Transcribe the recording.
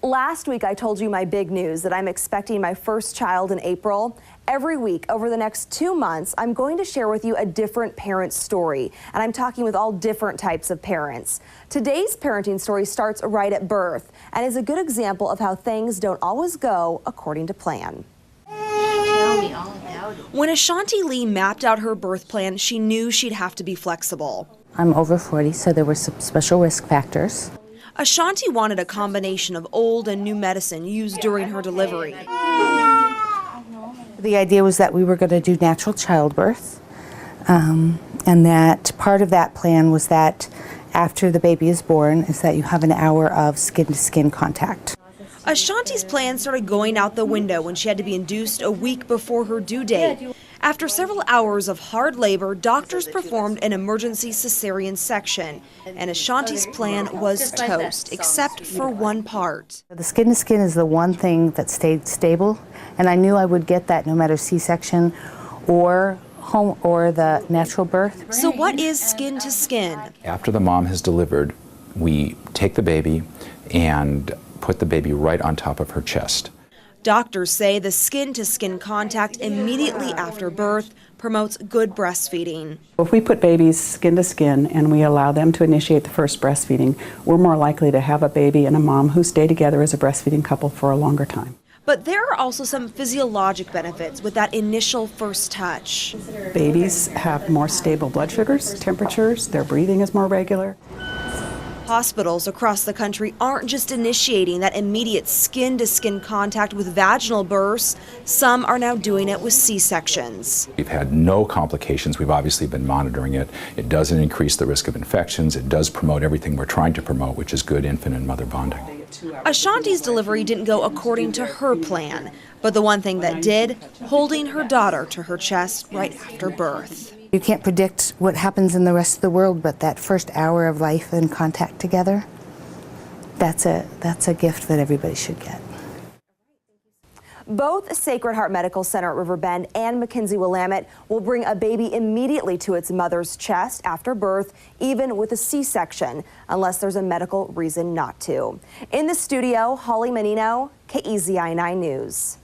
Last week, I told you my big news that I'm expecting my first child in April. Every week over the next 2 months, I'm going to share with you a different parent story, and I'm talking with all different types of parents. Today's parenting story starts right at birth and is a good example of how things don't always go according to plan. When Ashanti Li mapped out her birth plan, she knew she'd have to be flexible. I'm over 40, so there were some special risk factors. Ashanti wanted a combination of old and new medicine used during her delivery. The idea was that we were going to do natural childbirth, and that part of that plan was that after the baby is born is that you have an hour of skin-to-skin contact. Ashanti's plan started going out the window when she had to be induced a week before her due date. After several hours of hard labor, doctors performed an emergency cesarean section, and Ashanti's plan was toast, except for one part. The skin-to-skin is the one thing that stayed stable, and I knew I would get that no matter C-section or home or the natural birth. So what is skin-to-skin? After the mom has delivered, we take the baby and put the baby right on top of her chest. Doctors say the skin-to-skin contact immediately after birth promotes good breastfeeding. If we put babies skin to skin and we allow them to initiate the first breastfeeding, we're more likely to have a baby and a mom who stay together as a breastfeeding couple for a longer time. But there are also some physiologic benefits with that initial first touch. Babies have more stable blood sugars, temperatures, their breathing is more regular. Hospitals across the country aren't just initiating that immediate skin-to-skin contact with vaginal births. Some are now doing it with C-sections. We've had no complications. We've obviously been monitoring it. It doesn't increase the risk of infections. It does promote everything we're trying to promote, which is good infant and mother bonding. Ashanti's delivery didn't go according to her plan, but the one thing that did, holding her daughter to her chest right after birth. You can't predict what happens in the rest of the world, but that first hour of life and contact together, that's a gift that everybody should get. Both Sacred Heart Medical Center at Riverbend and McKenzie-Willamette will bring a baby immediately to its mother's chest after birth, even with a C-section, unless there's a medical reason not to. In the studio, Holly Menino, KEZI 9 News.